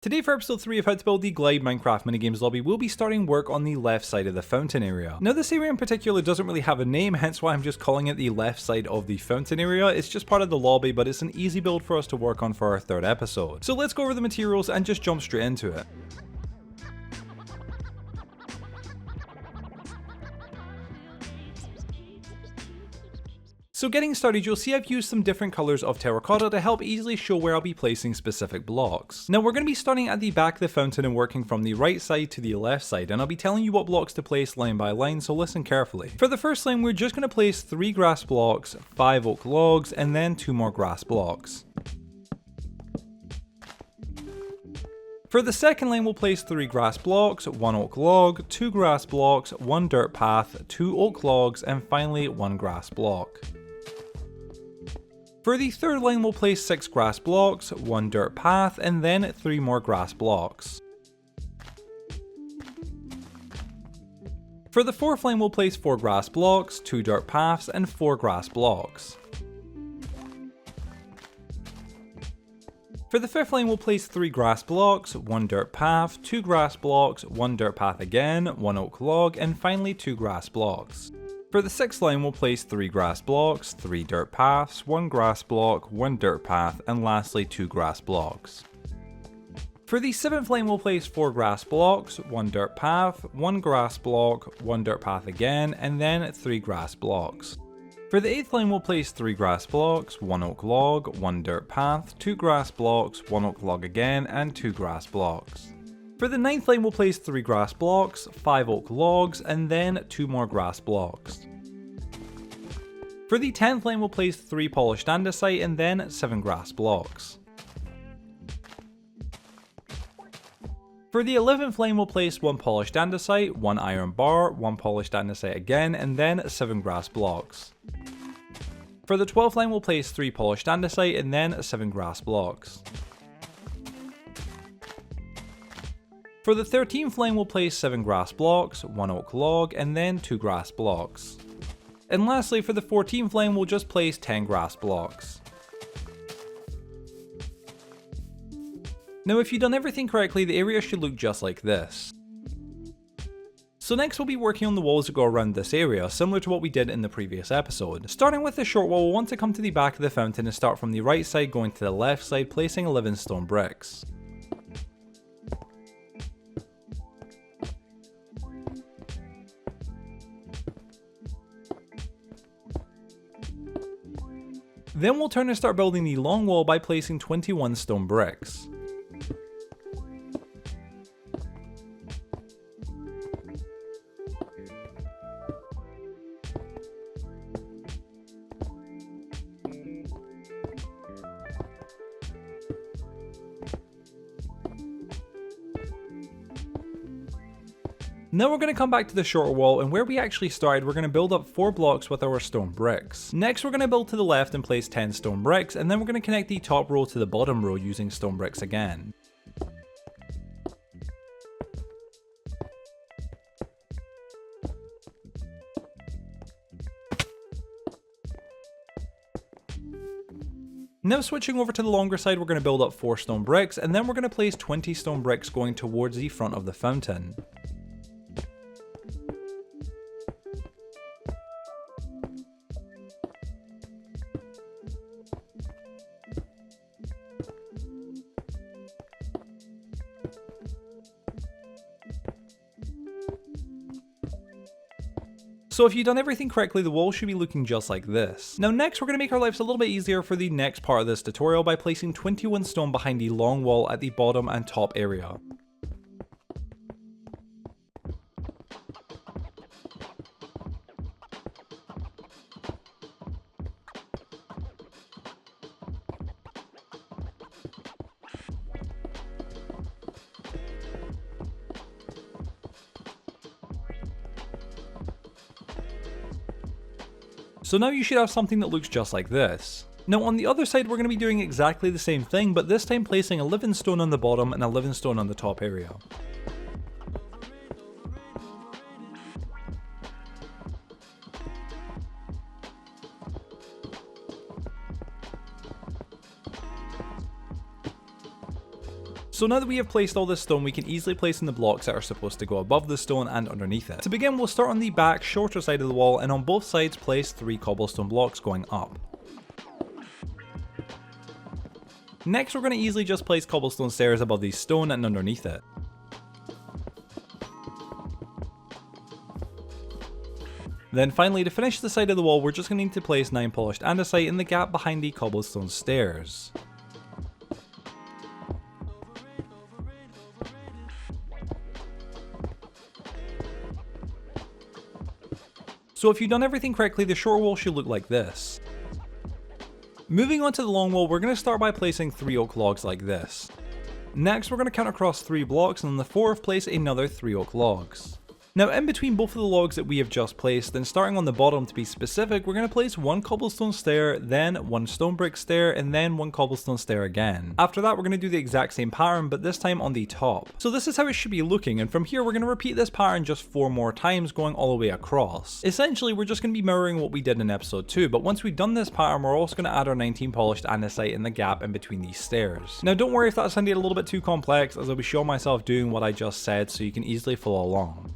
Today for episode 3 of how to build the Glide Minecraft minigames lobby, we'll be starting work on the left side of the fountain area. Now this area in particular doesn't really have a name, hence why I'm just calling it the left side of the fountain area. It's just part of the lobby, but it's an easy build for us to work on for our third episode. So let's go over the materials and just jump straight into it. So getting started, you'll see I've used some different colours of terracotta to help easily show where I'll be placing specific blocks. Now we're going to be starting at the back of the fountain and working from the right side to the left side, and I'll be telling you what blocks to place line by line, so listen carefully. For the first line, we're just going to place 3 grass blocks, 5 oak logs, and then 2 more grass blocks. For the second line, we'll place 3 grass blocks, 1 oak log, 2 grass blocks, 1 dirt path, 2 oak logs, and finally 1 grass block. For the third line, we'll place 6 grass blocks, 1 dirt path, and then 3 more grass blocks. For the fourth line, we'll place 4 grass blocks, 2 dirt paths, and 4 grass blocks. For the fifth line, we'll place 3 grass blocks, 1 dirt path, 2 grass blocks, 1 dirt path again, 1 oak log, and finally 2 grass blocks. For the sixth line, we'll place 3 grass blocks, 3 dirt paths, 1 grass block, 1 dirt path, and lastly 2 grass blocks. For the seventh line, we'll place 4 grass blocks, 1 dirt path, 1 grass block, 1 dirt path again, and then 3 grass blocks. For the eighth line, we'll place 3 grass blocks, 1 oak log, 1 dirt path, 2 grass blocks, 1 oak log again, and 2 grass blocks. For the ninth line, we'll place 3 grass blocks, 5 oak logs, and then 2 more grass blocks. For the 10th line, we'll place 3 polished andesite and then 7 grass blocks. For the 11th line, we'll place 1 polished andesite, 1 iron bar, 1 polished andesite again, and then 7 grass blocks. For the 12th line, we'll place 3 polished andesite and then 7 grass blocks. For the 13th line, we'll place 7 grass blocks, 1 oak log, and then 2 grass blocks. And lastly, for the 14th line, we'll just place 10 grass blocks. Now if you've done everything correctly, the area should look just like this. So next we'll be working on the walls that go around this area, similar to what we did in the previous episode. Starting with the short wall, we'll want to come to the back of the fountain and start from the right side going to the left side, placing 11 stone bricks. Then we'll turn and start building the long wall by placing 21 stone bricks. Now we're going to come back to the shorter wall, and where we actually started, we're going to build up 4 blocks with our stone bricks. Next we're going to build to the left and place 10 stone bricks, and then we're going to connect the top row to the bottom row using stone bricks again. Now switching over to the longer side, we're going to build up 4 stone bricks, and then we're going to place 20 stone bricks going towards the front of the fountain. So if you've done everything correctly, the wall should be looking just like this. Now next we're going to make our lives a little bit easier for the next part of this tutorial by placing 21 stone behind the long wall at the bottom and top area. So now you should have something that looks just like this. Now on the other side we're going to be doing exactly the same thing, but this time placing 11 stone on the bottom and 11 stone on the top area. So now that we have placed all this stone, we can easily place in the blocks that are supposed to go above the stone and underneath it. To begin, we'll start on the back, shorter side of the wall, and on both sides place 3 cobblestone blocks going up. Next, we're going to easily just place cobblestone stairs above the stone and underneath it. Then finally, to finish the side of the wall, we're just going to need to place 9 polished andesite in the gap behind the cobblestone stairs. So if you've done everything correctly, the short wall should look like this. Moving on to the long wall, we're going to start by placing 3 oak logs like this. Next, we're going to count across 3 blocks, and on the 4th place another 3 oak logs. Now in between both of the logs that we have just placed, then starting on the bottom to be specific, we're going to place 1 cobblestone stair, then 1 stone brick stair, and then 1 cobblestone stair again. After that, we're going to do the exact same pattern, but this time on the top. So this is how it should be looking, and from here we're going to repeat this pattern just 4 more times, going all the way across. Essentially, we're just going to be mirroring what we did in episode 2, but once we've done this pattern, we're also going to add our 19 polished andesite in the gap in between these stairs. Now don't worry if that sounded a little bit too complex, as I'll be showing myself doing what I just said so you can easily follow along.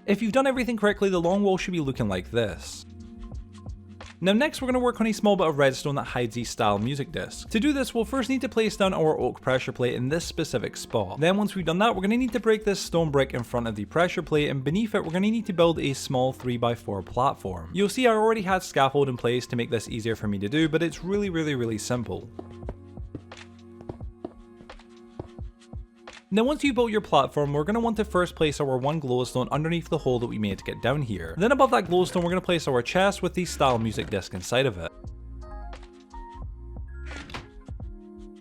If you've done everything correctly, the long wall should be looking like this. Now next we're going to work on a small bit of redstone that hides the style music disc. To do this, we'll first need to place down our oak pressure plate in this specific spot. Then once we've done that, we're going to need to break this stone brick in front of the pressure plate, and beneath it we're going to need to build a small 3x4 platform. You'll see I already had scaffold in place to make this easier for me to do, but it's really simple. Now once you built your platform, we're going to want to first place our 1 glowstone underneath the hole that we made to get down here. Then above that glowstone we're going to place our chest with the style music disc inside of it.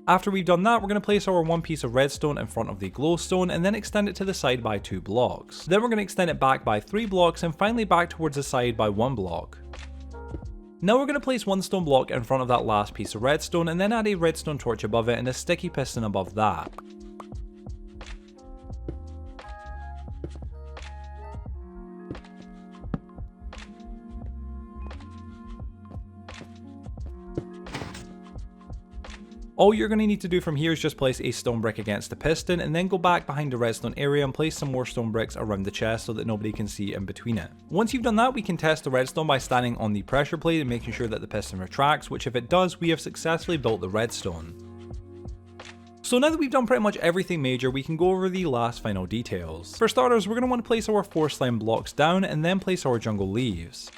After we've done that, we're going to place our 1 piece of redstone in front of the glowstone and then extend it to the side by 2 blocks. Then we're going to extend it back by 3 blocks and finally back towards the side by 1 block. Now we're going to place 1 stone block in front of that last piece of redstone and then add a redstone torch above it and a sticky piston above that. All you're going to need to do from here is just place a stone brick against the piston and then go back behind the redstone area and place some more stone bricks around the chest so that nobody can see in between it. Once you've done that, we can test the redstone by standing on the pressure plate and making sure that the piston retracts, which if it does, we have successfully built the redstone. So now that we've done pretty much everything major, we can go over the last final details. For starters, we're going to want to place our 4 slime blocks down and then place our jungle leaves.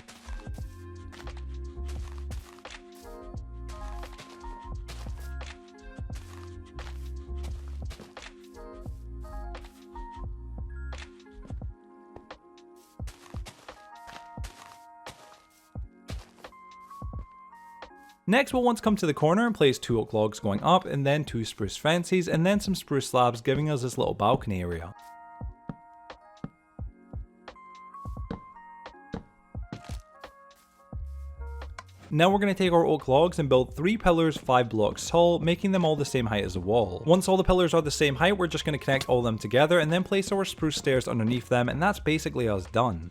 Next we'll want to come to the corner and place 2 oak logs going up and then 2 spruce fences and then some spruce slabs, giving us this little balcony area. Now we're going to take our oak logs and build 3 pillars 5 blocks tall, making them all the same height as the wall. Once all the pillars are the same height, we're just going to connect all of them together and then place our spruce stairs underneath them, and that's basically us done.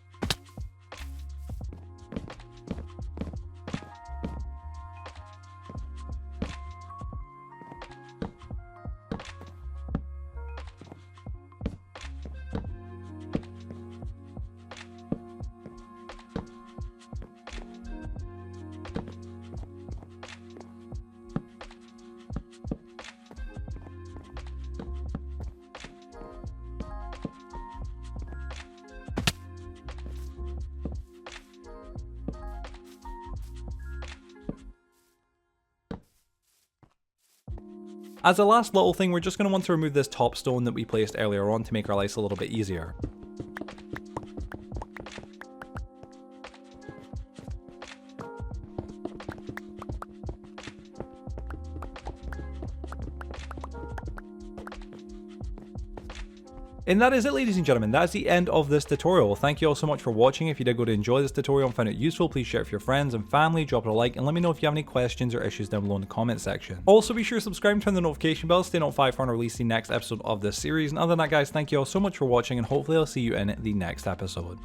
As a last little thing, we're just going to want to remove this top stone that we placed earlier on to make our life a little bit easier. And that is it, ladies and gentlemen, that is the end of this tutorial. Thank you all so much for watching. If you did go to enjoy this tutorial and found it useful, please share it with your friends and family, drop it a like, and let me know if you have any questions or issues down below in the comment section. Also, be sure to subscribe and turn the notification bell to stay notified for when I release the next episode of this series. And other than that, guys, thank you all so much for watching, and hopefully I'll see you in the next episode.